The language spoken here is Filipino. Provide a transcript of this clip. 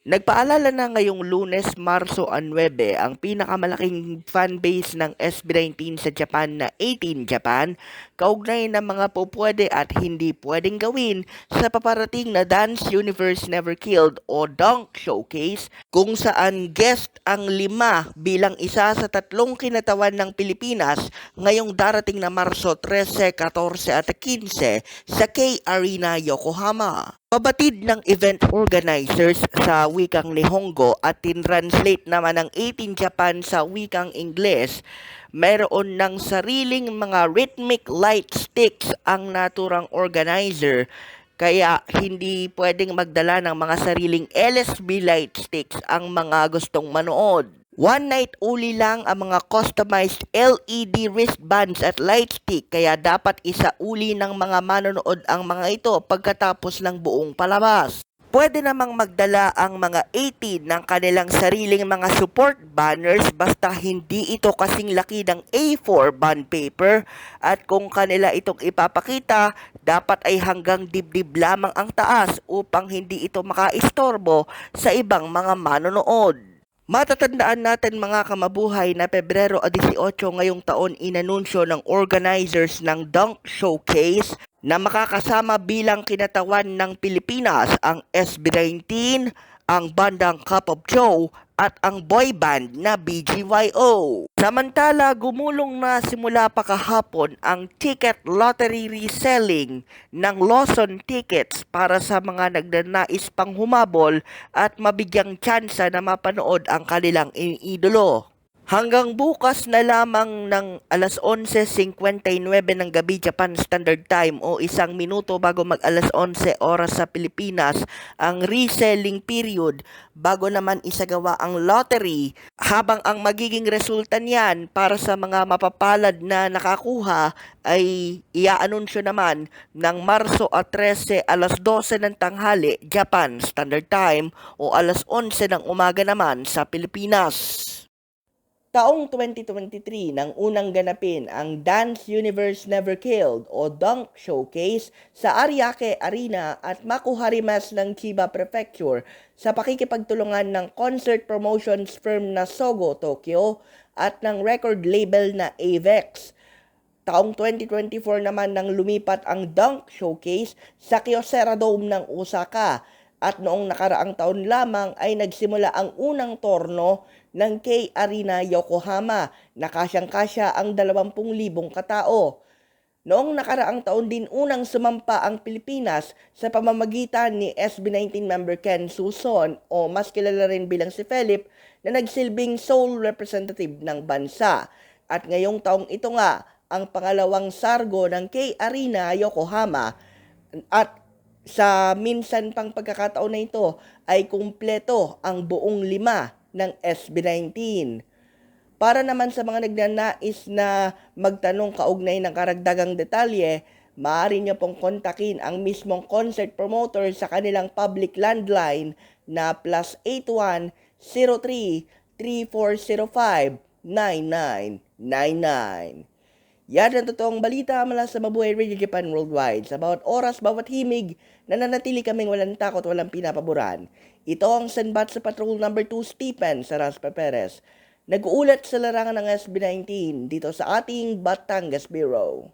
Nagpaalala na ngayong Lunes, Marso 9 ang pinakamalaking fanbase ng SB19 sa Japan na 18 Japan, kaugnay ng mga pupwede at hindi pwedeng gawin sa paparating na Dance Universe Never Killed o Dunk Showcase, kung saan guest ang 5 bilang isa sa 3 kinatawan ng Pilipinas ngayong darating na Marso 13, 14 at 15 sa K-Arena, Yokohama. Pabatid ng event organizers sa wikang Nihongo at tin-translate naman ng 18 Japan sa wikang Ingles, mayroon ng sariling mga rhythmic light sticks ang naturang organizer, kaya hindi pwedeng magdala ng mga sariling LSB light sticks ang mga gustong manood. One night only lang ang mga customized LED wristbands at light stick, kaya dapat isauli ng mga manonood ang mga ito pagkatapos ng buong palabas. Pwede namang magdala ang mga 18 ng kanilang sariling mga support banners basta hindi ito kasing laki ng A4 bond paper, at kung kanila itong ipapakita, dapat ay hanggang dibdib lamang ang taas upang hindi ito makaistorbo sa ibang mga manonood. Matatandaan natin mga kamabuhay na Pebrero 18 ngayong taon inanunsyo ng organizers ng Dunk Showcase na makakasama bilang kinatawan ng Pilipinas ang SB19, ang bandang Cup of Joe at ang boy band na BGYO. Samantala, gumulong na simula pa kahapon ang ticket lottery reselling ng Lawson Tickets para sa mga nagnanais pang humabol at mabigyang tsansa na mapanood ang kanilang iniidolo. Hanggang bukas na lamang ng alas 11:59 ng gabi Japan Standard Time o 1 minuto bago mag alas 11 oras sa Pilipinas ang reselling period bago naman isagawa ang lottery, habang ang magiging resulta niyan para sa mga mapapalad na nakakuha ay iaanunsyo naman ng Marso 13 alas 12 ng tanghali Japan Standard Time o alas 11 ng umaga naman sa Pilipinas. Taong 2023 nang unang ganapin ang Dance Universe Never Killed o Dunk Showcase sa Ariake Arena at Makuharimas ng Chiba Prefecture sa pakikipagtulungan ng concert promotions firm na Sogo Tokyo at ng record label na Avex. Taong 2024 naman nang lumipat ang Dunk Showcase sa Kyocera Dome ng Osaka, at noong nakaraang taon lamang ay nagsimula ang unang torno ng K-Arena Yokohama na kasyang-kasya ang 20,000 katao. Noong nakaraang taon din unang sumampa ang Pilipinas sa pamamagitan ni SB19 member Ken Suson o mas kilala rin bilang si Philip, na nagsilbing sole representative ng bansa. At ngayong taong ito nga ang pangalawang sargo ng K-Arena Yokohama, at sa minsan pang pagkakataon na ito ay kumpleto ang buong 5 ng SB19. Para naman sa mga nagnanais na magtanong kaugnay ng karagdagang detalye, maaari niyo pong kontakin ang mismong concert promoter sa kanilang public landline na +81 03 3405 9999. Yan ang totoong balita mula sa Mabuhay Radio Japan Worldwide. Sa bawat oras, bawat himig, nananatili kaming walang takot, walang pinapaboran. Ito ang Sanbat sa Patrol number 2 Stephen Saraspe Perez. Nag-uulat sa larangan ng SB19 dito sa ating Batangas Bureau.